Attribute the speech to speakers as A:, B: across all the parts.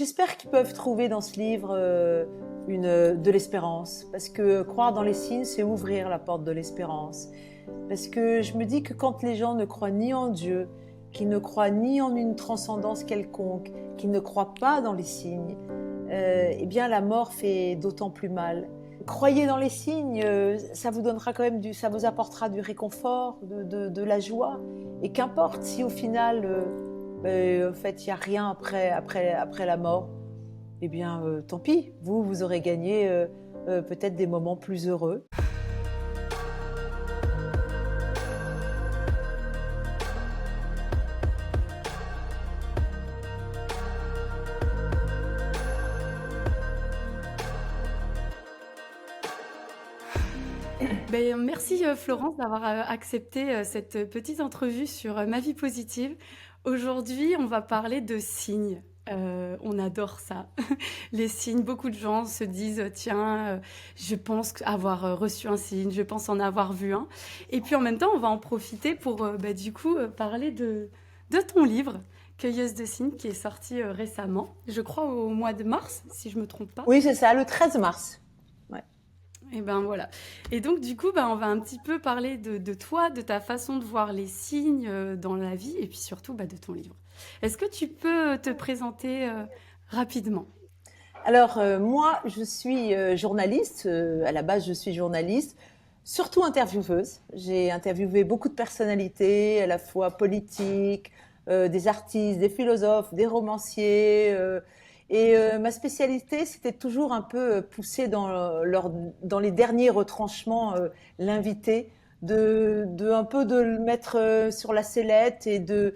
A: J'espère qu'ils peuvent trouver dans ce livre de l'espérance, parce que croire dans les signes, c'est ouvrir la porte de l'espérance. Parce que je me dis que quand les gens ne croient ni en Dieu, qu'ils ne croient ni en une transcendance quelconque, qu'ils ne croient pas dans les signes, eh bien la mort fait d'autant plus mal. Croyez dans les signes, ça vous donnera quand même ça vous apportera du réconfort, de la joie. Et qu'importe si au final, en fait, il n'y a rien après la mort, eh bien, tant pis. Vous aurez gagné peut-être des moments plus heureux.
B: Merci Florence d'avoir accepté cette petite entrevue sur ma vie positive. Aujourd'hui, on va parler de signes. On adore ça. Les signes, beaucoup de gens se disent, tiens, je pense avoir reçu un signe, je pense en avoir vu un. Et puis en même temps, on va en profiter pour parler de ton livre, Cueilleuse de signes, qui est sorti récemment, je crois au mois de mars, si je me trompe pas.
A: Oui, c'est ça, le 13 mars. Ouais.
B: Et ben voilà. Et donc on va un petit peu parler de toi, de ta façon de voir les signes dans la vie, et puis surtout de ton livre. Est-ce que tu peux te présenter rapidement?
A: Alors, moi, je suis journaliste. À la base, je suis journaliste, surtout intervieweuse. J'ai interviewé beaucoup de personnalités, à la fois politiques, des artistes, des philosophes, des romanciers. Ma spécialité, c'était toujours un peu pousser dans les derniers retranchements l'invité, un peu de le mettre sur la sellette et de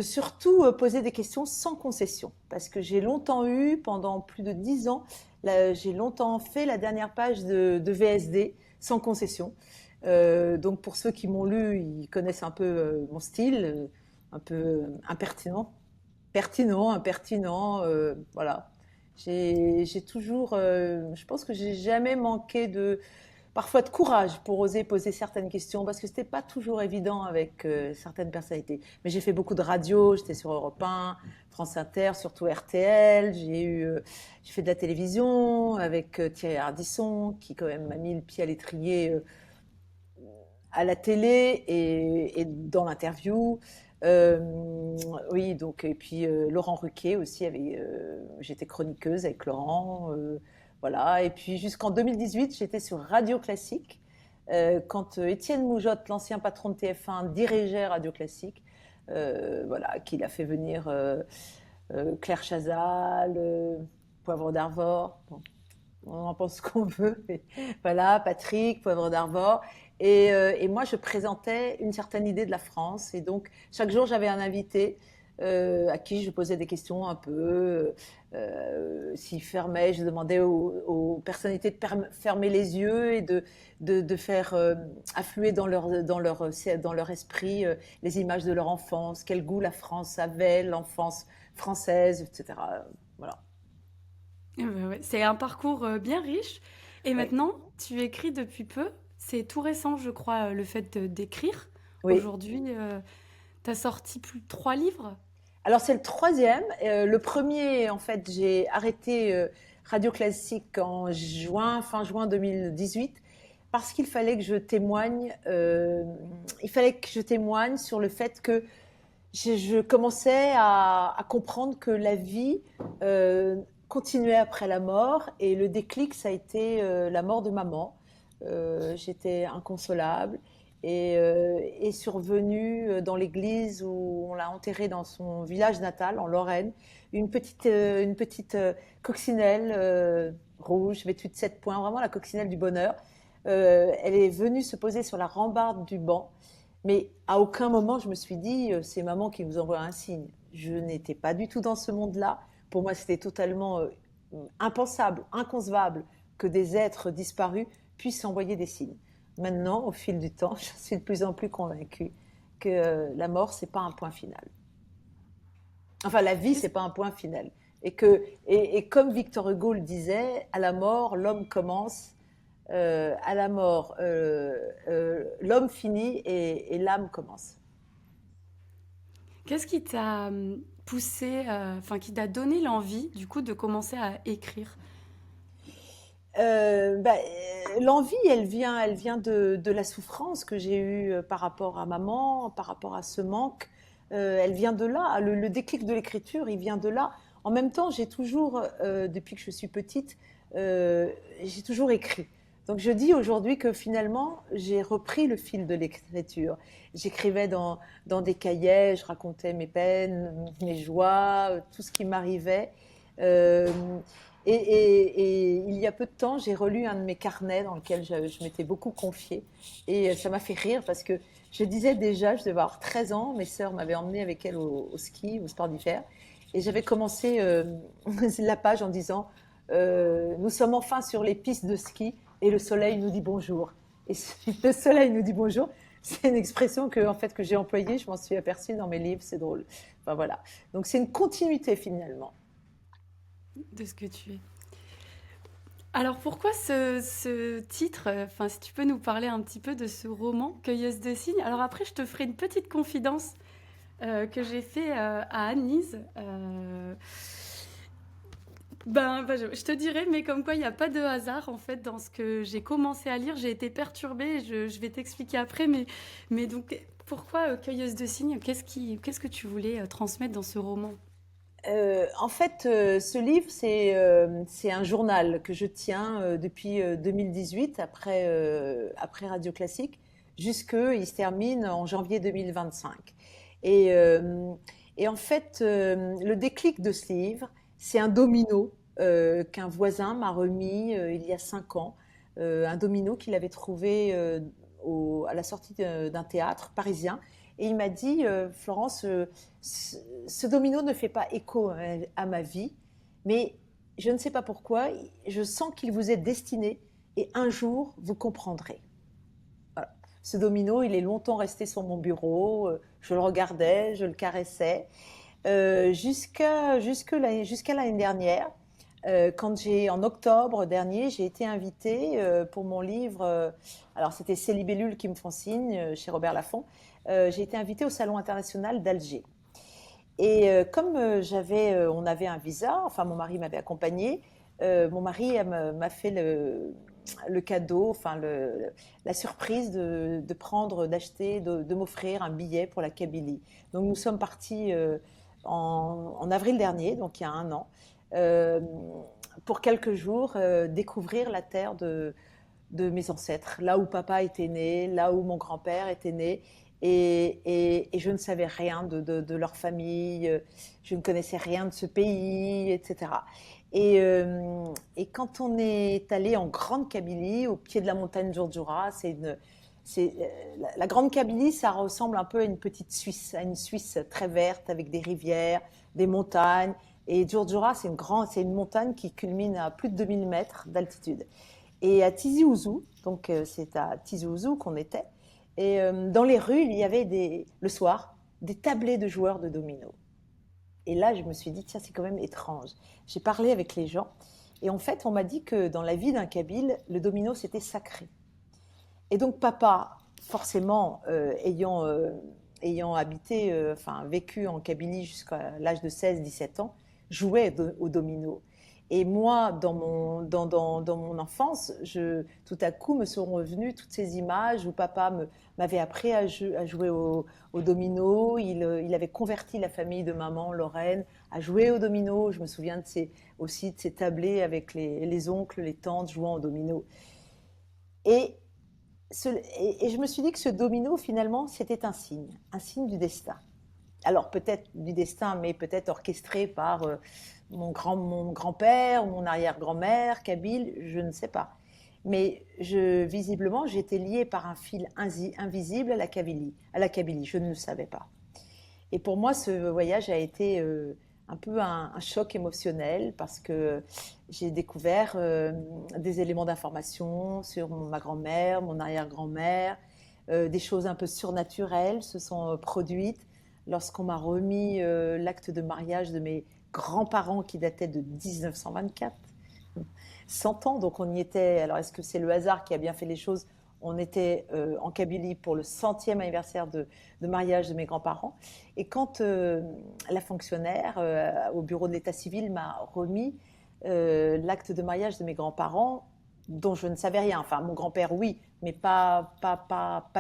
A: surtout poser des questions sans concession. Parce que j'ai longtemps eu, pendant plus de 10 ans, j'ai longtemps fait la dernière page de VSD sans concession. Donc pour ceux qui m'ont lu, ils connaissent un peu mon style, un peu impertinent, pertinent, impertinent, voilà. J'ai toujours, je pense que j'ai jamais manqué parfois de courage pour oser poser certaines questions parce que c'était pas toujours évident avec certaines personnalités. Mais j'ai fait beaucoup de radio, j'étais sur Europe 1, France Inter, surtout RTL. J'ai fait de la télévision avec Thierry Ardisson qui quand même m'a mis le pied à l'étrier à la télé et dans l'interview. Oui, donc et puis Laurent Ruquier aussi j'étais chroniqueuse avec Laurent, voilà. Et puis jusqu'en 2018, j'étais sur Radio Classique quand Étienne Moujotte, l'ancien patron de TF1, dirigeait Radio Classique, voilà, qu'il a fait venir Claire Chazal, Poivre d'Arvor. Bon, on en pense ce qu'on veut. Mais voilà, Patrick, Poivre d'Arvor. Et moi, je présentais une certaine idée de la France. Et donc, chaque jour, j'avais un invité à qui je posais des questions un peu. S'il fermait, je demandais aux personnalités de fermer les yeux et de faire affluer dans leur esprit les images de leur enfance, quel goût la France avait, l'enfance française, etc. Voilà.
B: Ouais, c'est un parcours bien riche. Et
A: Oui.
B: maintenant, tu écris depuis peu. C'est tout récent, je crois, le fait d'écrire.
A: Oui.
B: Aujourd'hui, tu as sorti plus de 3 livres.
A: Alors c'est le troisième. Le premier, en fait, j'ai arrêté Radio Classique fin juin 2018, parce qu'il fallait que je témoigne. Il fallait que je témoigne sur le fait que je commençais à comprendre que la vie continuait après la mort, et le déclic, ça a été la mort de maman. J'étais inconsolable et est survenue dans l'église où on l'a enterrée dans son village natal en Lorraine, une petite coccinelle rouge vêtue de 7 points, vraiment la coccinelle du bonheur. Elle est venue se poser sur la rambarde du banc, mais à aucun moment je me suis dit c'est maman qui vous envoie un signe. Je n'étais pas du tout dans ce monde-là. Pour moi, c'était totalement impensable, inconcevable que des êtres disparus puissent envoyer des signes. Maintenant, au fil du temps, je suis de plus en plus convaincue que la mort, c'est pas un point final. Enfin, la vie, c'est pas un point final. Et comme Victor Hugo le disait, à la mort, l'homme commence. À la mort, l'homme finit et l'âme commence.
B: Qu'est-ce qui t'a poussé, enfin qui t'a donné l'envie, du coup, de commencer à écrire?
A: L'envie, elle vient de la souffrance que j'ai eue par rapport à maman, par rapport à ce manque. Elle vient de là. Le déclic de l'écriture, il vient de là. En même temps, j'ai toujours, depuis que je suis petite, euh, j'ai toujours écrit. Donc je dis aujourd'hui que finalement, j'ai repris le fil de l'écriture. J'écrivais dans des cahiers, je racontais mes peines, mes joies, tout ce qui m'arrivait. Euh, et il y a peu de temps, j'ai relu un de mes carnets dans lequel je m'étais beaucoup confiée. Et ça m'a fait rire parce que je disais déjà, je devais avoir 13 ans, mes sœurs m'avaient emmenée avec elles au ski, au sport d'hiver. Et j'avais commencé la page en disant nous sommes enfin sur les pistes de ski et le soleil nous dit bonjour. Et le soleil nous dit bonjour, c'est une expression que, en fait, que j'ai employée, je m'en suis aperçue dans mes livres, c'est drôle. Enfin voilà. Donc c'est une continuité finalement.
B: De ce que tu es. Alors pourquoi ce titre, enfin si tu peux nous parler un petit peu de ce roman, Cueilleuse de cygnes. Alors après je te ferai une petite confidence que j'ai fait à Anise. Je te dirai, mais comme quoi il n'y a pas de hasard en fait dans ce que j'ai commencé à lire. J'ai été perturbée, je vais t'expliquer après, mais donc pourquoi Cueilleuse de cygnes? Qu'est-ce que tu voulais transmettre dans ce roman?
A: En fait, ce livre, c'est un journal que je tiens depuis 2018, après Radio Classique, il se termine en janvier 2025. Et, euh, et en fait, le déclic de ce livre, c'est un domino qu'un voisin m'a remis il y a 5 ans, un domino qu'il avait trouvé à la sortie d'un théâtre parisien. Et il m'a dit, Florence, ce domino ne fait pas écho à ma vie, mais je ne sais pas pourquoi, je sens qu'il vous est destiné et un jour vous comprendrez. Voilà. Ce domino, il est longtemps resté sur mon bureau, je le regardais, je le caressais, jusqu'à l'année dernière, quand en octobre dernier, j'ai été invitée pour mon livre, alors c'était Ces libellules qui me font signe, chez Robert Laffont, j'ai été invitée au Salon international d'Alger. Et comme on avait un visa, enfin mon mari m'avait accompagnée, mon mari m'a fait le cadeau, enfin la surprise de prendre, d'acheter, de m'offrir un billet pour la Kabylie. Donc nous sommes partis en avril dernier, donc il y a un an, euh, pour quelques jours découvrir la terre de mes ancêtres, là où papa était né, là où mon grand-père était né. Et je ne savais rien de leur famille, je ne connaissais rien de ce pays, etc. Et quand on est allé en Grande Kabylie, au pied de la montagne Djurdjura, la Grande Kabylie, ça ressemble un peu à une petite Suisse, à une Suisse très verte avec des rivières, des montagnes. Et Djurdjura, c'est une montagne qui culmine à plus de 2000 mètres d'altitude. Et à Tizi Ouzou, donc c'est à Tizi Ouzou qu'on était, et dans les rues, il y avait le soir des tablés de joueurs de domino. Et là, je me suis dit, tiens, c'est quand même étrange. J'ai parlé avec les gens, et en fait, on m'a dit que dans la vie d'un Kabyle, le domino, c'était sacré. Et donc, papa, forcément, ayant habité, enfin, vécu en Kabylie jusqu'à l'âge de 16-17 ans, jouait au domino. Et moi, dans mon enfance, tout à coup me sont revenues toutes ces images où m'avait appris à jouer au domino. Il avait converti la famille de maman, Lorraine, à jouer au domino. Je me souviens aussi de ces tablés avec les oncles, les tantes jouant au domino. Et, et je me suis dit que ce domino, finalement, c'était un signe du destin. Alors peut-être du destin, mais peut-être orchestré par mon grand-père ou mon arrière-grand-mère, Kabyle, je ne sais pas. Mais visiblement, j'étais liée par un fil invisible à la Kabylie, je ne le savais pas. Et pour moi, ce voyage a été un peu un choc émotionnel parce que j'ai découvert des éléments d'information sur ma grand-mère, mon arrière-grand-mère, des choses un peu surnaturelles se sont produites lorsqu'on m'a remis l'acte de mariage de mes grands-parents qui datait de 1924. 100 ans, donc on y était. Alors est-ce que c'est le hasard qui a bien fait les choses? On était en Kabylie pour le 100e anniversaire de mariage de mes grands-parents. Et quand la fonctionnaire au bureau de l'état civil m'a remis l'acte de mariage de mes grands-parents, dont je ne savais rien. Enfin, mon grand-père, oui, mais pas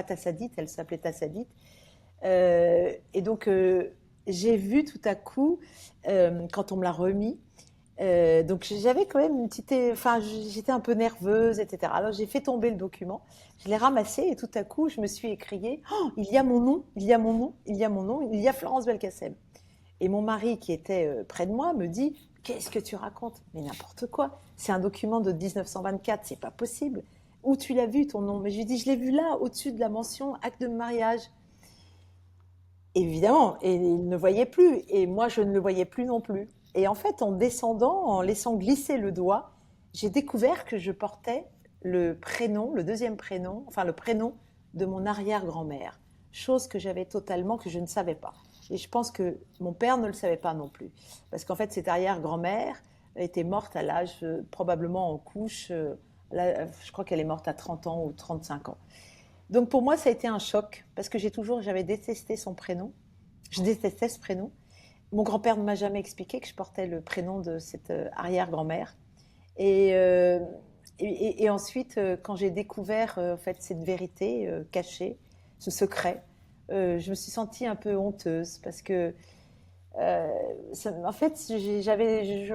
A: Tassadit, elle s'appelait Tassadit. Et donc, j'ai vu tout à coup, quand on me l'a remis, donc j'avais quand même une petite, enfin j'étais un peu nerveuse, etc. Alors j'ai fait tomber le document, je l'ai ramassé et tout à coup je me suis écrié, oh, il y a mon nom, il y a mon nom, il y a mon nom, il y a Florence Belkacem. Et mon mari qui était près de moi me dit, qu'est-ce que tu racontes? Mais n'importe quoi, c'est un document de 1924, c'est pas possible. Où tu l'as vu ton nom? Mais je lui dis, je l'ai vu là, au-dessus de la mention acte de mariage. Évidemment, et il ne voyait plus, et moi je ne le voyais plus non plus. Et en fait, en descendant, en laissant glisser le doigt, j'ai découvert que je portais le prénom, le deuxième prénom, enfin le prénom de mon arrière-grand-mère, chose que j'avais totalement, que je ne savais pas. Et je pense que mon père ne le savait pas non plus, parce qu'en fait, cette arrière-grand-mère était morte à l'âge, probablement en couche, là, je crois qu'elle est morte à 30 ans ou 35 ans. Donc pour moi, ça a été un choc parce que j'avais détesté son prénom. Je détestais ce prénom. Mon grand-père ne m'a jamais expliqué que je portais le prénom de cette arrière-grand-mère. Et, euh, et ensuite, quand j'ai découvert en fait cette vérité cachée, ce secret, je me suis sentie un peu honteuse parce que en fait,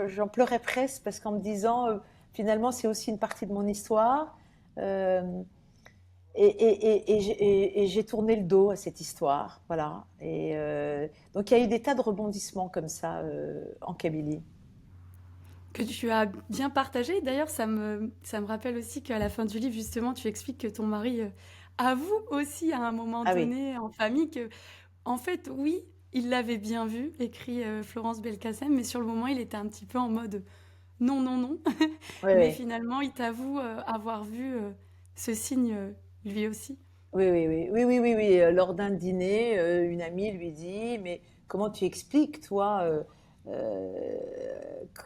A: j'en pleurais presque parce qu'en me disant finalement c'est aussi une partie de mon histoire. Euh, et j'ai tourné le dos à cette histoire, voilà. Donc il y a eu des tas de rebondissements comme ça en Kabylie.
B: Que tu as bien partagé. D'ailleurs, ça me rappelle aussi qu'à la fin du livre, justement, tu expliques que ton mari avoue aussi à un moment
A: Ah oui,
B: donné en famille que, en fait, oui, il l'avait bien vu, écrit Florence Belkacem, mais sur le moment, il était un petit peu en mode non, non, non.
A: oui,
B: Mais
A: oui,
B: finalement, il t'avoue avoir vu ce signe lui aussi.
A: oui, oui, oui, oui, oui, oui, oui. Lors d'un dîner, une amie lui dit, mais comment tu expliques, toi, euh,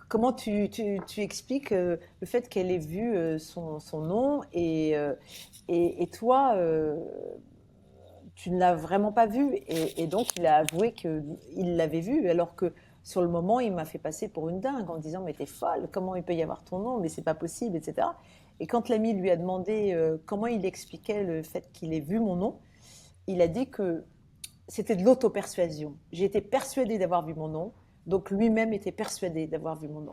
A: comment tu expliques le fait qu'elle ait vu son nom et toi, tu ne l'as vraiment pas vu. Et donc, il a avoué qu'il l'avait vu, alors que sur le moment, il m'a fait passer pour une dingue en disant, mais t'es folle, comment il peut y avoir ton nom, mais c'est pas possible, etc. Et quand l'ami lui a demandé comment il expliquait le fait qu'il ait vu mon nom, il a dit que c'était de l'auto-persuasion. J'ai été persuadée d'avoir vu mon nom, donc lui-même était persuadé d'avoir vu mon nom.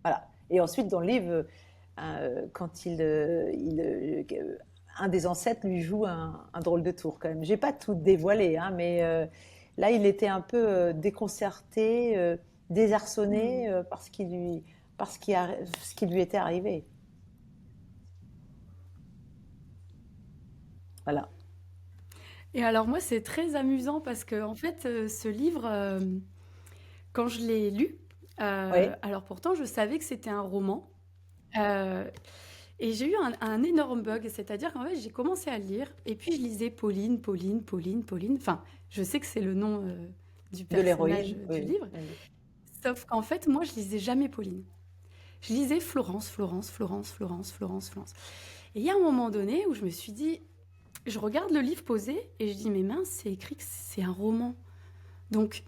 A: Voilà. Et ensuite, dans le livre, quand un des ancêtres lui joue un drôle de tour quand même. J'ai pas tout dévoilé, hein, mais là, il était un peu déconcerté,
B: Hmm.
A: désarçonné ce qui lui était arrivé. Voilà.
B: Et alors moi, c'est très amusant parce que en fait, ce livre, quand je l'ai lu,
A: Oui.
B: alors pourtant je savais que c'était un roman, euh, et j'ai eu un énorme bug, c'est-à-dire qu'en fait j'ai commencé à le lire et puis je lisais Pauline, Pauline, Pauline, Pauline. Enfin, je sais que c'est le nom du
A: De
B: personnage
A: l'héroïne,
B: du
A: oui.
B: livre,
A: Oui.
B: sauf qu'en fait moi je lisais jamais Pauline. Je lisais Florence, Florence, Florence, Florence, Florence, Florence. Et il y a un moment donné où je me suis dit, je regarde le livre posé et je dis mais mince, c'est écrit que c'est un roman. Donc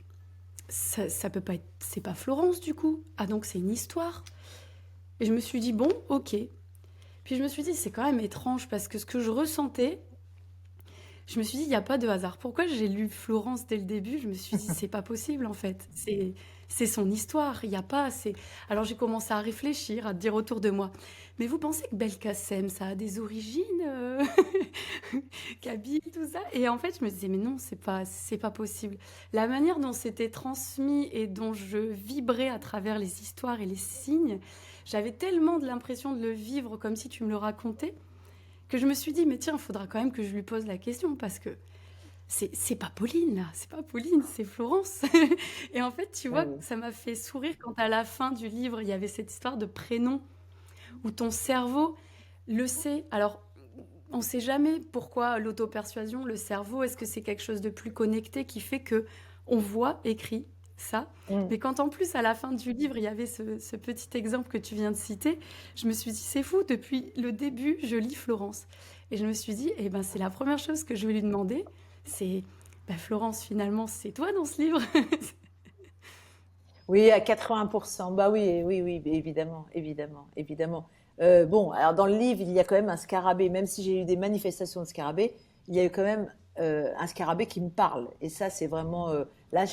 B: ça peut pas être, c'est pas Florence du coup. Ah donc c'est une histoire. Et je me suis dit bon, ok. Puis je me suis dit c'est quand même étrange parce que ce que je ressentais, je me suis dit il y a pas de hasard. Pourquoi j'ai lu Florence dès le début? Je me suis dit c'est pas possible en fait. C'est son histoire. Il y a pas. C'est. Alors j'ai commencé à réfléchir, à dire autour de moi. Mais vous pensez que Belkacem ça a des origines Kabyle, tout ça. Et en fait, je me disais, mais non, c'est pas possible. La manière dont c'était transmis et dont je vibrais à travers les histoires et les signes, j'avais tellement de l'impression de le vivre comme si tu me le racontais, que je me suis dit, mais tiens, il faudra quand même que je lui pose la question parce que c'est pas Pauline, là, c'est pas Pauline, c'est Florence. Et en fait, tu
A: Oui,
B: vois,
A: oui.
B: ça m'a fait sourire quand à la fin du livre, il y avait cette histoire de prénom où ton cerveau le sait. Alors, on ne sait jamais pourquoi l'auto-persuasion, le cerveau, est-ce que c'est quelque chose de plus connecté qui fait que on voit écrit ça.
A: Mm.
B: Mais quand en plus à la fin du livre il y avait ce petit exemple que tu viens de citer, je me suis dit c'est fou, depuis le début je lis Florence. Et je me suis dit, eh ben, c'est la première chose que je vais lui demander, c'est, bah, Florence, finalement, c'est toi dans ce livre?
A: Oui, à 80%. Bah oui, oui, oui, évidemment, évidemment, évidemment. Bon, alors dans le livre, il y a quand même un scarabée. Même si j'ai eu des manifestations de scarabée, il y a eu quand même un scarabée qui me parle. Et ça, c'est vraiment. Là,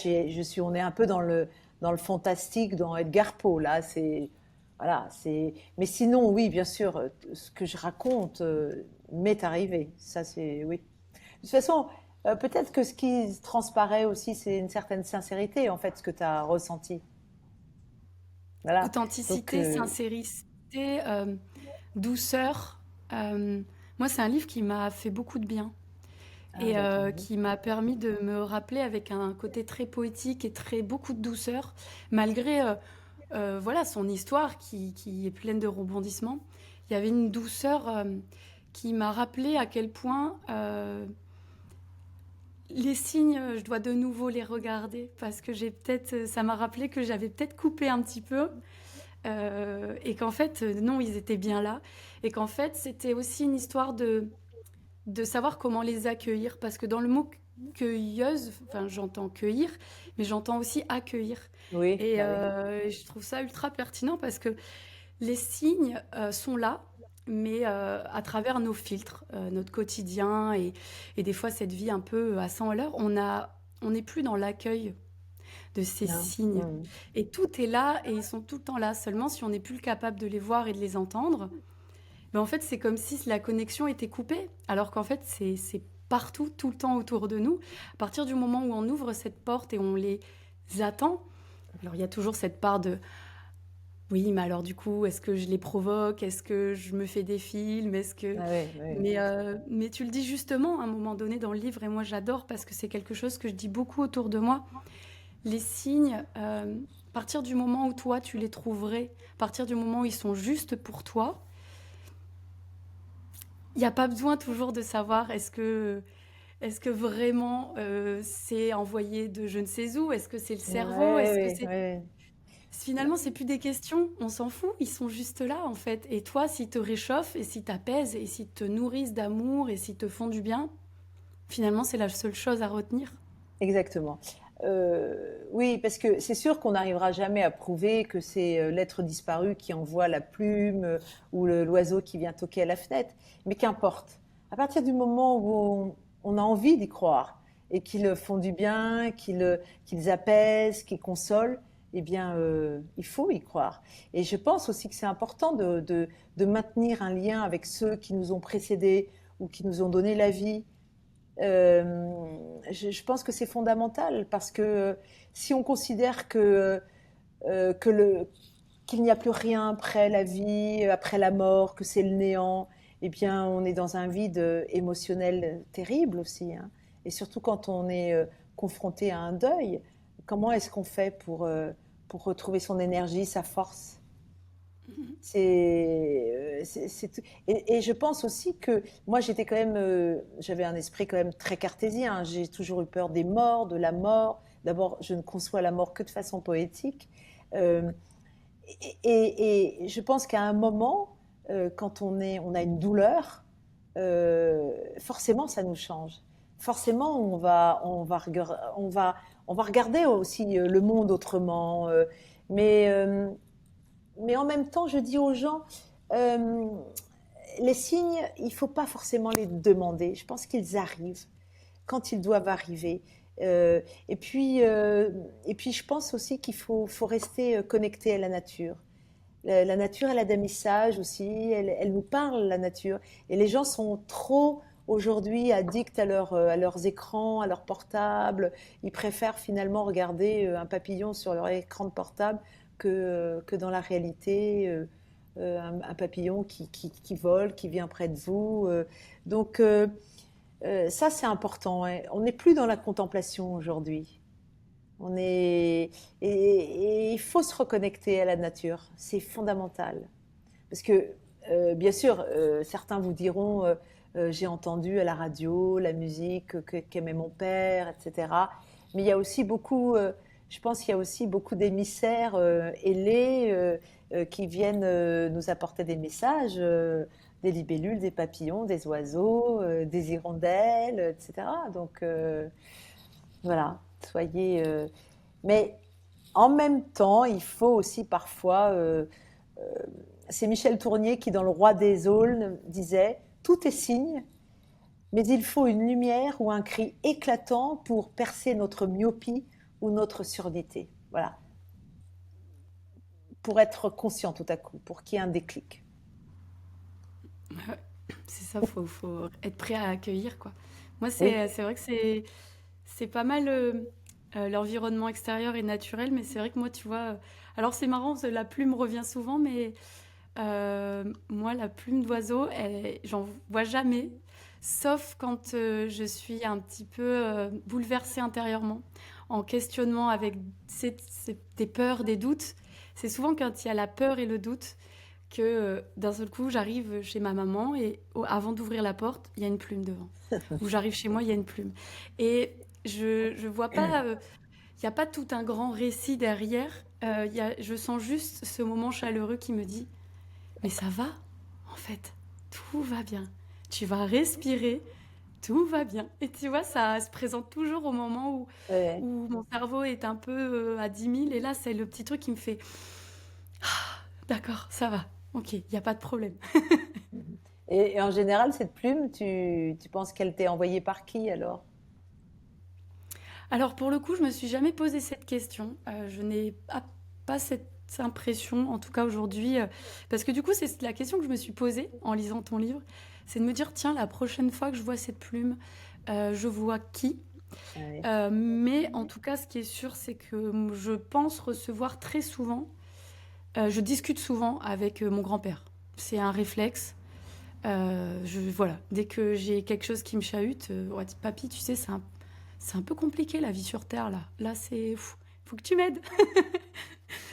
A: on est un peu dans le fantastique, dans Edgar Poe. Là, c'est. Voilà, c'est. Mais sinon, oui, bien sûr, ce que je raconte m'est arrivé. Ça, c'est. Oui. De toute façon, peut-être que ce qui transparaît aussi, c'est une certaine sincérité, en fait, ce que tu as ressenti. Voilà. Donc,
B: Authenticité, sincérité, douceur. Euh, Moi, c'est un livre qui m'a fait beaucoup de bien
A: ah,
B: et
A: bah, tant mieux.
B: qui m'a permis de me rappeler avec un côté très poétique et très beaucoup de douceur, malgré voilà, son histoire qui est pleine de rebondissements. Il y avait une douceur qui m'a rappelé à quel point les signes, je dois de nouveau les regarder parce que ça m'a rappelé que j'avais peut-être coupé un petit peu et qu'en fait, non, ils étaient bien là et qu'en fait, c'était aussi une histoire de savoir comment les accueillir parce que dans le mot cueilleuse, enfin, j'entends cueillir, mais j'entends aussi accueillir.
A: Oui,
B: Et
A: bah oui.
B: je trouve ça ultra pertinent parce que les signes sont là, mais à travers nos filtres, notre quotidien et des fois cette vie un peu à 100 à l'heure, on n'est plus dans l'accueil de ces
A: Non.
B: signes.
A: Mm.
B: Et tout est là et ils sont tout le temps là. Seulement si on n'est plus capable de les voir et de les entendre, ben en fait c'est comme si la connexion était coupée, alors qu'en fait c'est partout, tout le temps autour de nous. À partir du moment où on ouvre cette porte et on les attend, alors il y a toujours cette part de oui, mais alors du coup, est-ce que je les provoque? Est-ce que je me fais des films? Est-ce que...
A: Ah oui, oui.
B: Mais tu le dis justement à un moment donné dans le livre, et moi j'adore parce que c'est quelque chose que je dis beaucoup autour de moi. Les signes, à partir du moment où toi tu les trouverais, à partir du moment où ils sont justes pour toi, il n'y a pas besoin toujours de savoir est-ce que vraiment c'est envoyé de je ne sais où? Est-ce que c'est le cerveau? Est-ce que
A: Ouais,
B: c'est...
A: ouais,
B: Finalement, c'est plus des questions, on s'en fout, ils sont juste là en fait. Et toi, s'ils te réchauffent et s'ils t'apaisent et s'ils te nourrissent d'amour et s'ils te font du bien, finalement, c'est la seule chose à retenir.
A: exactement. Oui, parce que c'est sûr qu'on n'arrivera jamais à prouver que c'est l'être disparu qui envoie la plume ou l'oiseau qui vient toquer à la fenêtre. Mais qu'importe. À partir du moment où on a envie d'y croire et qu'ils font du bien, qu'ils apaisent, qu'ils consolent, eh bien, il faut y croire. Et je pense aussi que c'est important de maintenir un lien avec ceux qui nous ont précédés ou qui nous ont donné la vie. Je pense que c'est fondamental parce que si on considère euh, que le, qu'il n'y a plus rien après la vie, après la mort, que c'est le néant, eh bien, on est dans un vide émotionnel terrible aussi, hein. Et surtout quand on est confronté à un deuil, comment est-ce qu'on fait pour retrouver son énergie, sa force? Et je pense aussi que moi j'étais quand même, j'avais un esprit quand même très cartésien, hein. J'ai toujours eu peur des morts, de la mort. D'abord, je ne conçois la mort que de façon poétique. Euh, et je pense qu'à un moment, quand on a une douleur, forcément ça nous change. Forcément, on va regarder aussi le monde autrement. Mais mais en même temps, je dis aux gens, euh, les signes, il ne faut pas forcément les demander. Je pense qu'ils arrivent quand ils doivent arriver. Euh, et, puis, euh, et puis, je pense aussi faut rester connecté à la nature. La nature, elle a des messages aussi, elle nous parle, la nature. Et les gens sont trop aujourd'hui addicts à leurs écrans, à leurs portables. Ils préfèrent finalement regarder un papillon sur leur écran de portable que dans la réalité, un papillon qui vole, qui vient près de vous. Donc ça, c'est important, ouais. On n'est plus dans la contemplation aujourd'hui. Et il faut se reconnecter à la nature, c'est fondamental. Parce que, bien sûr, certains vous diront, j'ai entendu à la radio la musique qu'aimait mon père, etc. Mais il y a aussi beaucoup, je pense qu'il y a aussi beaucoup d'émissaires ailés qui viennent nous apporter des messages des libellules, des papillons, des oiseaux, des hirondelles, etc. Donc voilà, soyez. Mais en même temps, il faut aussi parfois. C'est Michel Tournier qui, dans Le Roi des Aulnes, disait: tout est signe, mais il faut une lumière ou un cri éclatant pour percer notre myopie ou notre surdité. Voilà, pour être conscient tout à coup, pour qu'il y ait un déclic.
B: Ouais, c'est ça, faut être prêt à accueillir, quoi. Moi,
A: Oui.
B: c'est vrai que c'est pas mal l'environnement extérieur et naturel, mais c'est vrai que moi, tu vois, alors c'est marrant, la plume revient souvent, mais moi, la plume d'oiseau, j'en vois jamais, sauf quand je suis un petit peu bouleversée intérieurement, en questionnement avec des peurs, des doutes. C'est souvent quand il y a la peur et le doute que d'un seul coup, j'arrive chez ma maman et avant d'ouvrir la porte, il y a une plume devant. Ou j'arrive chez moi, il y a une plume. Et je vois pas, il n'y a pas tout un grand récit derrière. Je sens juste ce moment chaleureux qui me dit, mais ça va, en fait, tout va bien. Tu vas respirer, tout va bien. Et tu vois, ça se présente toujours au moment
A: Ouais.
B: où mon cerveau est un peu à 10 000. Et là, c'est le petit truc qui me fait, d'accord, ça va, ok, il n'y a pas de problème.
A: Et en général, cette plume, tu penses qu'elle t'est envoyée par qui alors?
B: Alors pour le coup, je me suis jamais posé cette question. Je n'ai pas cette impression, en tout cas aujourd'hui, parce que du coup, c'est la question que je me suis posée en lisant ton livre, c'est de me dire, tiens, la prochaine fois que je vois cette plume, je vois qui?
A: Ouais.
B: Mais en tout cas, ce qui est sûr, c'est que je pense recevoir très souvent, je discute souvent avec mon grand-père. C'est un réflexe. Voilà, dès que j'ai quelque chose qui me chahute, ouais, papy, tu sais, c'est un peu compliqué la vie sur Terre là. Là, faut que tu m'aides.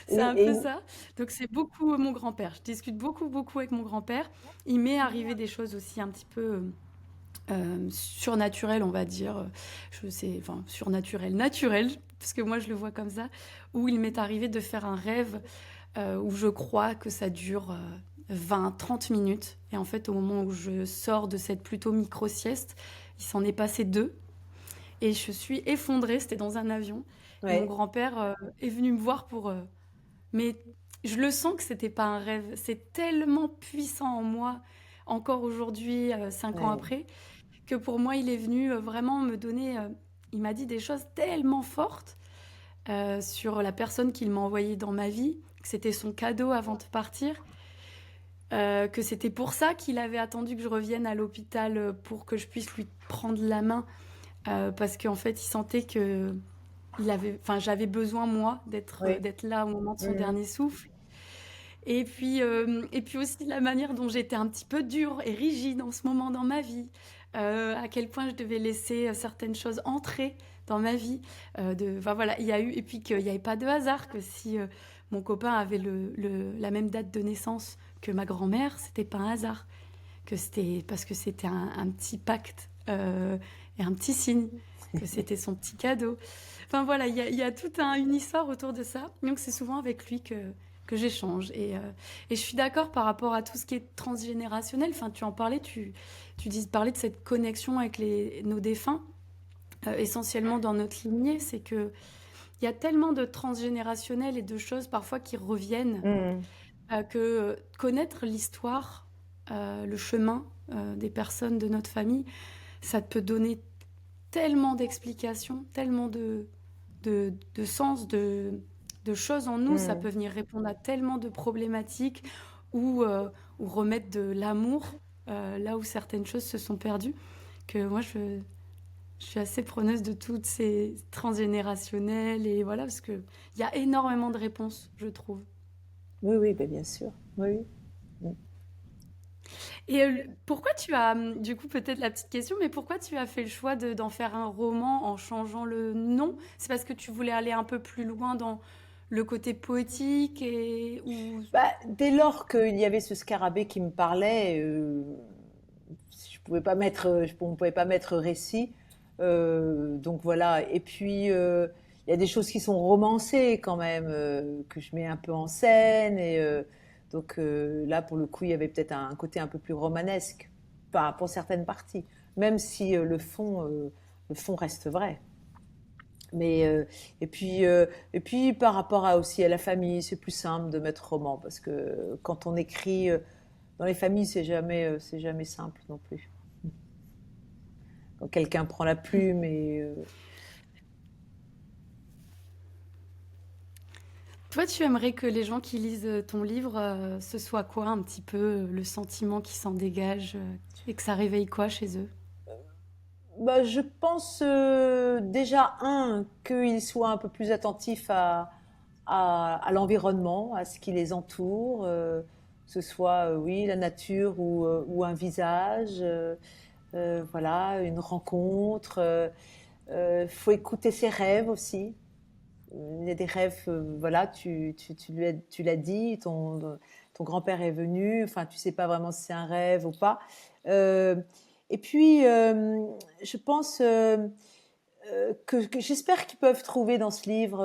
B: C'est
A: Et,
B: un peu
A: et-
B: ça. Donc c'est beaucoup mon grand-père. Je discute beaucoup, beaucoup avec mon grand-père. Il m'est arrivé des choses aussi un petit peu surnaturelles, on va dire. Je sais, enfin surnaturel, naturel, parce que moi je le vois comme ça. Où il m'est arrivé de faire un rêve où je crois que ça dure 20-30 minutes. Et en fait, au moment où je sors de cette plutôt micro-sieste, il s'en est passé deux. Et je suis effondrée, c'était dans un avion. Et mon
A: ouais,
B: grand-père est venu me voir pour... mais je le sens que c'était pas un rêve. C'est tellement puissant en moi, encore aujourd'hui, 5 ans
A: ouais,
B: après, que pour moi, il est venu vraiment me donner... il m'a dit des choses tellement fortes sur la personne qu'il m'a envoyée dans ma vie, que c'était son cadeau avant de partir, que c'était pour ça qu'il avait attendu que je revienne à l'hôpital pour que je puisse lui prendre la main, parce qu'en fait, il sentait que enfin, j'avais besoin, moi,
A: oui.
B: d'être là au moment de son
A: Mhm.
B: dernier souffle. Et puis aussi la manière dont j'étais un petit peu dure et rigide en ce moment dans ma vie, à quel point je devais laisser certaines choses entrer dans ma vie. Enfin, voilà, il y a eu, et puis qu'il n'y avait pas de hasard, que si mon copain avait la même date de naissance que ma grand-mère, c'était pas un hasard, que c'était parce que c'était un petit pacte et un petit signe, que c'était son petit cadeau. Enfin voilà, il y a toute une histoire autour de ça. Donc c'est souvent avec lui que j'échange. Et je suis d'accord par rapport à tout ce qui est transgénérationnel. Enfin, tu en parlais, parlais de cette connexion avec nos défunts, essentiellement dans notre lignée. C'est que il y a tellement de transgénérationnel et de choses parfois qui reviennent,
A: Mhm.
B: que connaître l'histoire, le chemin des personnes de notre famille, ça peut donner tellement d'explications, tellement de sens, de choses en nous. Ça peut
A: Mhm.
B: venir répondre à tellement de problématiques ou remettre de l'amour là où certaines choses se sont perdues. Que moi, je suis assez preneuse de toutes ces transgénérationnelles et voilà, parce qu'il y a énormément de réponses, je trouve.
A: Oui, oui, ben bien sûr. Oui, oui.
B: Et pourquoi tu as, du coup, peut-être la petite question, mais pourquoi tu as fait le choix d'en faire un roman en changeant le nom? C'est parce que tu voulais aller un peu plus loin dans le côté poétique et ou...
A: Bah, dès lors qu'il y avait ce scarabée qui me parlait, je pouvais pas mettre, on pouvait pas mettre récit. Donc voilà. Et puis il y a des choses qui sont romancées quand même, que je mets un peu en scène. Et Donc là, pour le coup, il y avait peut-être un côté un peu plus romanesque, enfin, pour certaines parties, même si le fond reste vrai. Mais et puis par rapport à aussi à la famille, c'est plus simple de mettre roman parce que quand on écrit dans les familles, c'est jamais simple non plus. Quand quelqu'un prend la plume et
B: Toi, tu aimerais que les gens qui lisent ton livre, ce soit quoi un petit peu le sentiment qui s'en dégage et que ça réveille quoi chez eux?
A: bah, je pense déjà qu'ils soient un peu plus attentifs à l'environnement, à ce qui les entoure, que ce soit oui la nature ou un visage, voilà une rencontre. Faut écouter ses rêves aussi. Il y a des rêves, voilà, tu l'as dit, ton grand-père est venu, enfin, tu sais pas vraiment si c'est un rêve ou pas. Euh, et puis, je pense que j'espère qu'ils peuvent trouver dans ce livre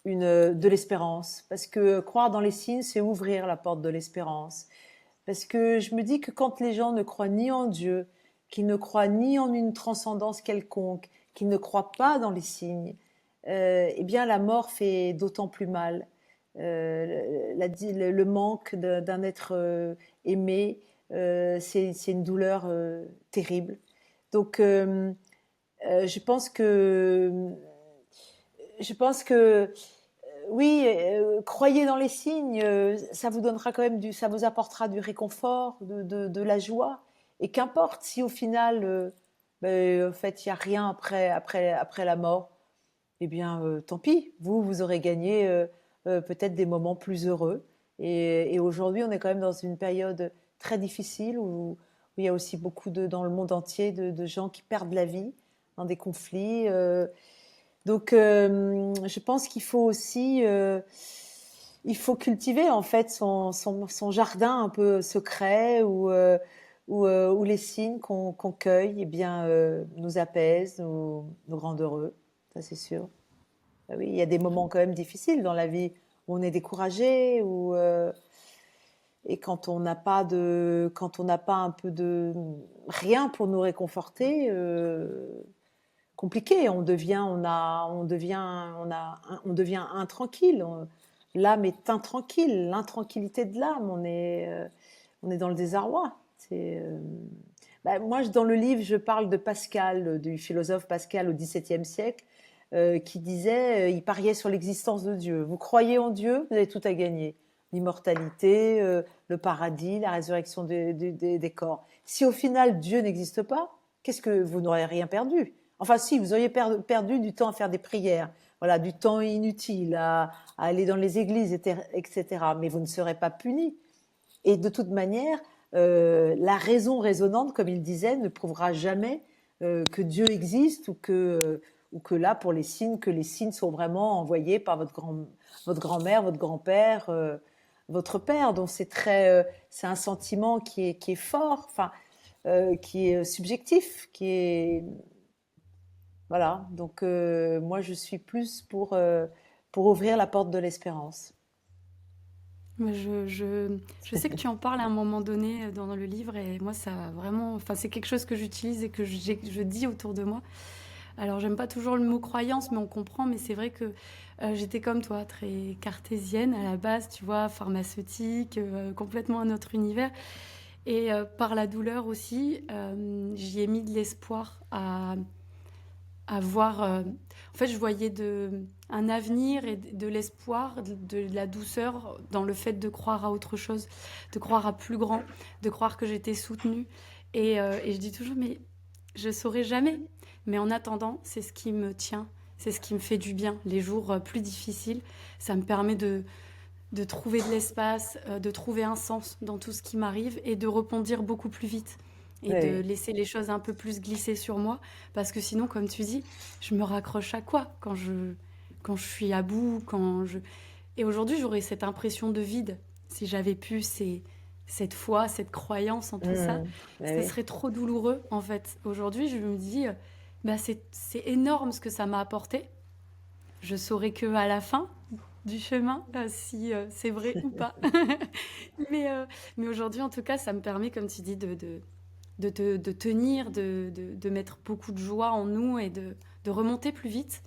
A: de l'espérance, parce que croire dans les signes, c'est ouvrir la porte de l'espérance. Parce que je me dis que quand les gens ne croient ni en Dieu, qu'ils ne croient ni en une transcendance quelconque, qu'ils ne croient pas dans les signes, eh bien la mort fait d'autant plus mal. Le manque d'un être aimé, c'est une douleur terrible. Donc je pense que oui, croyez dans les signes, ça vous donnera quand même ça vous apportera du réconfort, de la joie. Et qu'importe si au final, en fait, il n'y a rien après la mort, eh bien, tant pis. Vous aurez gagné peut-être des moments plus heureux. Et aujourd'hui, on est quand même dans une période très difficile où il y a aussi dans le monde entier de gens qui perdent la vie dans des conflits. Donc, je pense qu'il faut aussi, il faut cultiver en fait son jardin un peu secret où les signes qu'on cueille, eh bien, nous apaisent, nous rendent heureux. Ça, c'est sûr. Ah oui, il y a des moments quand même difficiles dans la vie où on est découragé, et quand on n'a pas un peu de rien pour nous réconforter, compliqué. On devient intranquille. L'âme est intranquille, l'intranquillité de l'âme. On est dans le désarroi. Moi, dans le livre, je parle de Pascal, du philosophe Pascal au XVIIe siècle, qui disait, il pariait sur l'existence de Dieu. Vous croyez en Dieu, vous avez tout à gagner. L'immortalité, le paradis, la résurrection des corps. Si au final Dieu n'existe pas, qu'est-ce que vous n'aurez rien perdu? Enfin, si, vous auriez perdu du temps à faire des prières, voilà, du temps inutile à aller dans les églises, etc. Mais vous ne serez pas puni. Et de toute manière, la raison raisonnante, comme il disait, ne prouvera jamais que Dieu existe ou que là, pour les signes, que les signes sont vraiment envoyés par votre grand-mère, votre grand-père, votre père. Donc c'est un sentiment qui est fort, enfin, qui est subjectif, qui est voilà. Donc moi, je suis plus pour ouvrir la porte de l'espérance.
B: Mais je sais que tu en parles à un moment donné dans le livre et moi ça a vraiment, enfin c'est quelque chose que j'utilise et que je dis autour de moi. Alors j'aime pas toujours le mot croyance, mais on comprend. Mais c'est vrai que j'étais comme toi, très cartésienne à la base, tu vois, pharmaceutique, complètement un autre univers. Et par la douleur aussi, j'y ai mis de l'espoir à voir. En fait, je voyais un avenir et de l'espoir, de la douceur dans le fait de croire à autre chose, de croire à plus grand, de croire que j'étais soutenue. Et je dis toujours, mais je saurais jamais. Mais en attendant, c'est ce qui me tient, c'est ce qui me fait du bien. Les jours plus difficiles, ça me permet de trouver de l'espace, de trouver un sens dans tout ce qui m'arrive et de rebondir beaucoup plus vite et de
A: Oui,
B: laisser les choses un peu plus glisser sur moi. Parce que sinon, comme tu dis, je me raccroche à quoi quand je suis à bout, quand je... Et aujourd'hui, j'aurais cette impression de vide. Si j'avais pu cette foi, cette croyance en tout ça, ça
A: oui.
B: serait trop douloureux, en fait. Aujourd'hui, je me dis, bah, c'est énorme ce que ça m'a apporté. Je saurais que à la fin, du chemin, si c'est vrai ou pas. Mais, mais aujourd'hui, en tout cas, ça me permet, comme tu dis, de tenir, de mettre beaucoup de joie en nous et de remonter plus vite.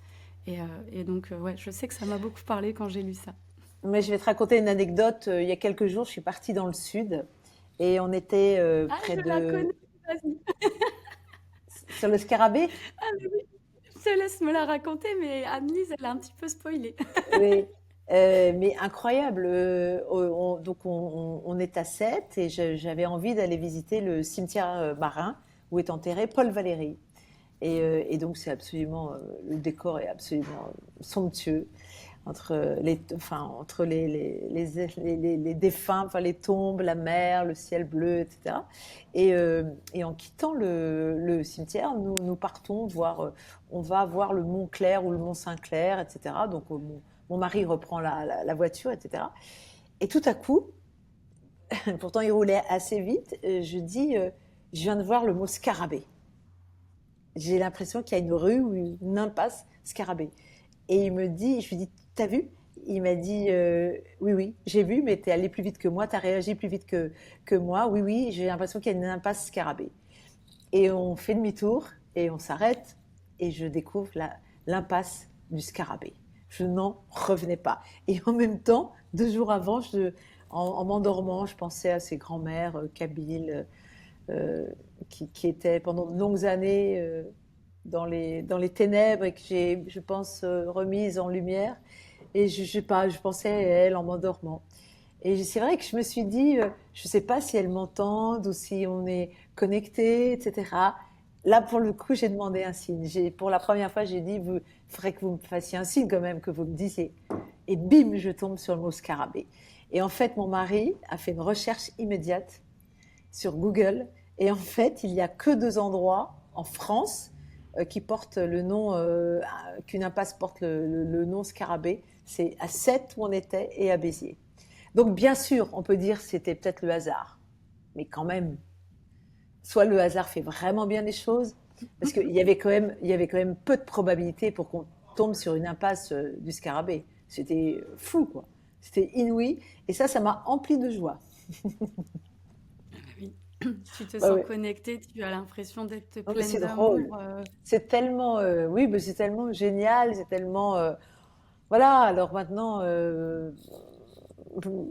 B: Et donc, ouais, je sais que ça m'a beaucoup parlé quand j'ai lu ça.
A: Mais je vais te raconter une anecdote. Il y a quelques jours, je suis partie dans le sud et on était
B: Ah,
A: près
B: je la connais,
A: de...
B: vas-y.
A: Sur le Scarabée.
B: Ah, mais oui, je te laisse me la raconter, mais Annelise, elle a un petit peu spoilé.
A: Oui, mais incroyable. Donc on est à Sète et j'avais envie d'aller visiter le cimetière marin où est enterré Paul Valéry. Et donc c'est absolument, le décor est absolument somptueux entre les défunts, enfin les tombes, la mer, le ciel bleu, etc. Et en quittant le cimetière, nous partons voir, on va voir le Mont Clair ou le Mont Saint-Clair, etc. Donc mon mari reprend la voiture, etc. Et tout à coup, pourtant il roulait assez vite, je dis, je viens de voir le mot scarabée. J'ai l'impression qu'il y a une rue ou une impasse scarabée. Et il me dit, je lui dis, t'as vu? Il m'a dit, oui, oui, j'ai vu, mais t'es allé plus vite que moi, t'as réagi plus vite que moi. Oui, oui, j'ai l'impression qu'il y a une impasse scarabée. Et on fait demi-tour et on s'arrête et je découvre l'impasse du scarabée. Je n'en revenais pas. Et en même temps, 2 jours avant, en m'endormant, je pensais à ces grands-mères kabyles euh, qui étaient pendant de longues années dans les ténèbres et que j'ai, je pense, remise en lumière. Et je sais pas, je pensais à elle en m'endormant. Et c'est vrai que je me suis dit, je ne sais pas si elles m'entendent ou si on est connecté, etc. Là, pour le coup, j'ai demandé un signe. Pour la première fois, j'ai dit, il faudrait que vous me fassiez un signe quand même, que vous me disiez. Et bim, je tombe sur le mot scarabée. Et en fait, mon mari a fait une recherche immédiate sur Google. Et en fait, il n'y a que 2 endroits en France qui portent le nom, qu'une impasse porte le nom Scarabée. C'est à Sète où on était et à Béziers. Donc bien sûr, on peut dire que c'était peut-être le hasard. Mais quand même, soit le hasard fait vraiment bien les choses, parce qu'il y avait quand même peu de probabilités pour qu'on tombe sur une impasse du Scarabée. C'était fou, quoi. C'était inouï. Et ça m'a empli de joie.
B: Ah bah oui. Tu te
A: Ouais,
B: sens
A: ouais.
B: connectée, tu as l'impression d'être
A: Non, mais
B: pleine
A: c'est drôle.
B: d'amour.
A: C'est tellement, oui, mais c'est tellement génial, c'est tellement, voilà. Alors maintenant,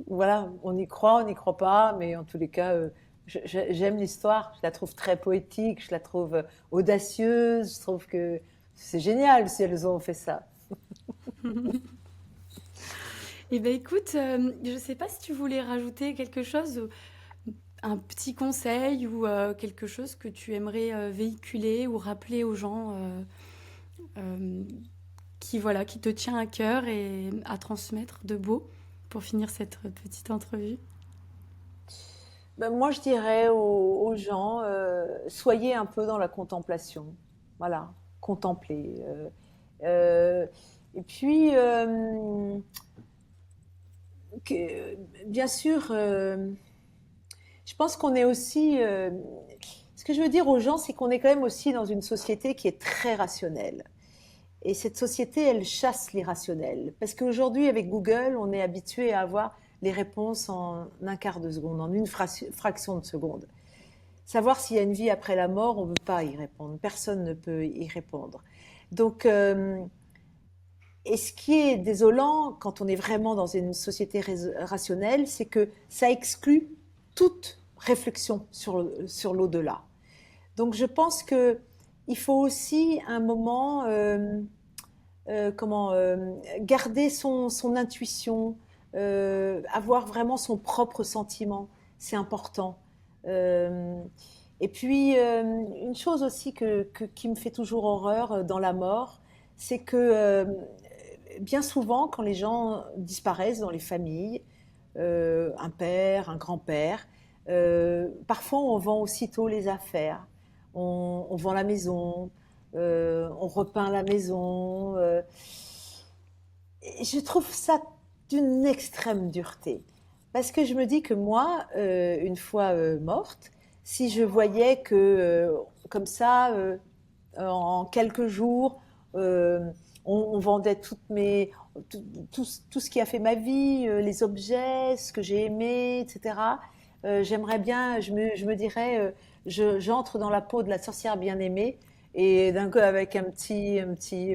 A: voilà, on y croit, on n'y croit pas, mais en tous les cas, j'aime l'histoire. Je la trouve très poétique, je la trouve audacieuse. Je trouve que c'est génial si elles ont fait ça.
B: Eh ben écoute, je ne sais pas si tu voulais rajouter quelque chose, un petit conseil ou quelque chose que tu aimerais véhiculer ou rappeler aux gens euh, qui, voilà, qui te tient à cœur et à transmettre de beau pour finir cette petite entrevue.
A: Ben, moi, je dirais aux gens, soyez un peu dans la contemplation. Voilà, contempler. Euh, et puis, bien sûr, je pense qu'on est aussi. Ce que je veux dire aux gens, c'est qu'on est quand même aussi dans une société qui est très rationnelle. Et cette société, elle chasse l'irrationnel. Parce qu'aujourd'hui, avec Google, on est habitué à avoir les réponses en un quart de seconde, en une fraction de seconde. Savoir s'il y a une vie après la mort, on ne peut pas y répondre. Personne ne peut y répondre. Donc, et ce qui est désolant quand on est vraiment dans une société rationnelle, c'est que ça exclut toute réflexion sur l'au-delà. Donc je pense que il faut aussi un moment, garder son intuition, avoir vraiment son propre sentiment, c'est important. Euh, et puis une chose aussi qui me fait toujours horreur dans la mort, c'est que bien souvent, quand les gens disparaissent dans les familles, un père, un grand-père, parfois on vend aussitôt les affaires. On vend la maison, on repeint la maison. Et je trouve ça d'une extrême dureté. Parce que je me dis que moi, une fois morte, si je voyais que, comme ça, en quelques jours, euh, on vendait tout, tout ce qui a fait ma vie, les objets, ce que j'ai aimé, etc. J'aimerais bien, je me dirais, j'entre dans la peau de la sorcière bien-aimée et d'un coup, avec un petit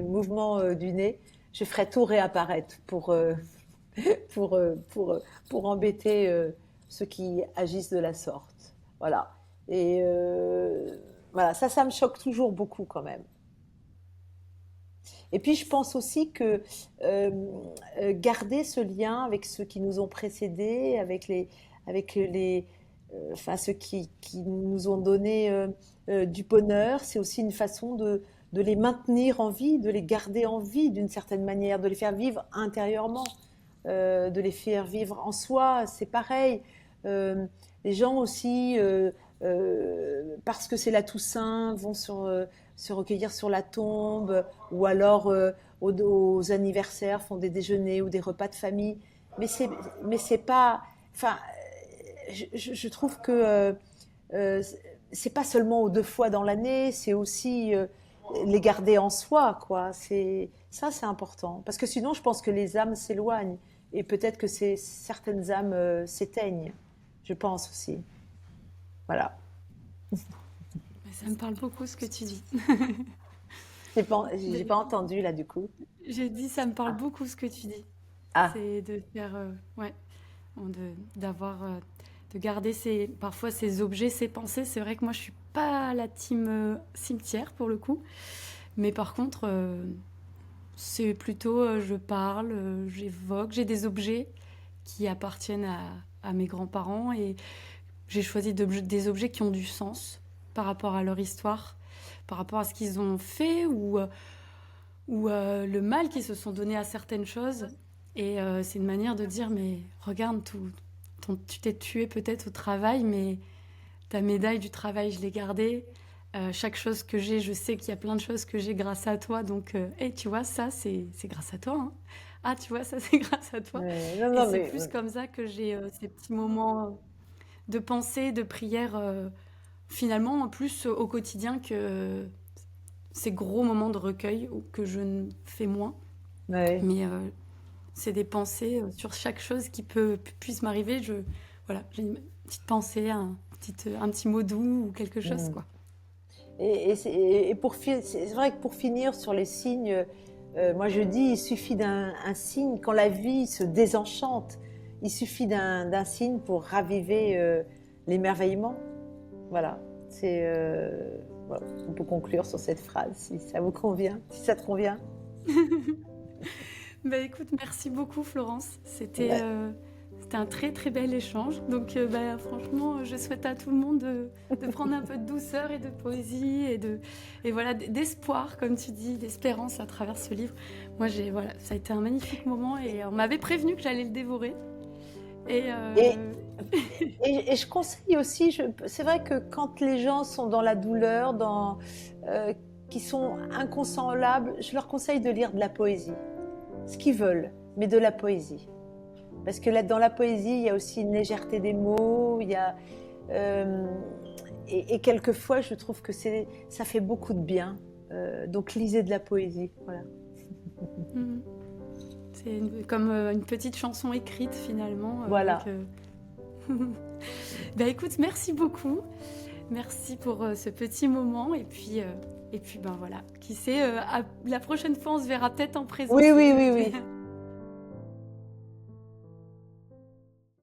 A: mouvement du nez, je ferais tout réapparaître pour embêter ceux qui agissent de la sorte. Voilà. Et voilà, ça me choque toujours beaucoup quand même. Et puis je pense aussi que garder ce lien avec ceux qui nous ont précédés, avec enfin ceux qui nous ont donné du bonheur, c'est aussi une façon de les maintenir en vie, de les garder en vie d'une certaine manière, de les faire vivre intérieurement, de les faire vivre en soi, c'est pareil. Euh, les gens aussi, parce que c'est la Toussaint, vont se recueillir sur la tombe, ou alors aux anniversaires font des déjeuners ou des repas de famille. Mais c'est pas, enfin, je trouve que euh, c'est pas seulement aux deux fois dans l'année, c'est aussi les garder en soi, quoi. C'est important, parce que sinon, je pense que les âmes s'éloignent et peut-être que certaines âmes s'éteignent. Je pense aussi. Voilà.
B: Ça me parle beaucoup ce que tu dis.
A: J'ai pas entendu là du coup.
B: J'ai dit, ça me parle
A: Ah,
B: beaucoup ce que tu dis.
A: ah,
B: C'est de faire, ouais, d'avoir, de garder parfois ces objets, ces pensées. C'est vrai que moi, je suis pas la team cimetière pour le coup, mais par contre, c'est plutôt, je parle, j'évoque, j'ai des objets qui appartiennent à mes grands-parents et j'ai choisi des objets qui ont du sens par rapport à leur histoire, par rapport à ce qu'ils ont fait ou le mal qu'ils se sont donné à certaines choses. Et c'est une manière de dire, mais regarde, tu t'es tué peut-être au travail, mais ta médaille du travail, je l'ai gardée. Chaque chose que j'ai, je sais qu'il y a plein de choses que j'ai grâce à toi. Donc, hey, tu vois, ça, c'est grâce à toi, hein. Ah, tu vois, ça, c'est grâce à toi.
A: non,
B: Et
A: non,
B: c'est
A: mais
B: plus comme ça que j'ai ces petits moments de pensée, de prière, finalement, en plus au quotidien que ces gros moments de recueil que je ne fais moins.
A: ouais.
B: Mais c'est des pensées sur chaque chose puisse m'arriver. Voilà, j'ai une petite pensée, un petit mot doux ou quelque chose,
A: Mm.
B: quoi.
A: C'est vrai que pour finir sur les signes, moi je dis, il suffit d'un signe quand la vie se désenchante. Il suffit d'un signe pour raviver l'émerveillement. Voilà. Voilà. On peut conclure sur cette phrase si ça vous convient, si ça te convient.
B: Bah écoute, merci beaucoup Florence.
A: Ouais.
B: C'était un très très bel échange. Donc bah, franchement, je souhaite à tout le monde de prendre un peu de douceur et de poésie et voilà, d'espoir, comme tu dis, d'espérance à travers ce livre. Moi, voilà, ça a été un magnifique moment et on m'avait prévenu que j'allais le dévorer. Et
A: Et, et je conseille aussi, c'est vrai que quand les gens sont dans la douleur, euh, qui sont inconsolables, je leur conseille de lire de la poésie, ce qu'ils veulent, mais de la poésie. Parce que là, dans la poésie, il y a aussi une légèreté des mots, euh, et quelquefois, je trouve que ça fait beaucoup de bien. Donc, lisez de la poésie. Voilà.
B: mhm. C'est comme une petite chanson écrite finalement avec.
A: Voilà.
B: Bah écoute, merci beaucoup. Merci pour ce petit moment et puis ben voilà. Qui sait, la prochaine fois on se verra peut-être en
A: Oui, oui,
B: présentiel.
A: oui,
B: Et puis
A: oui.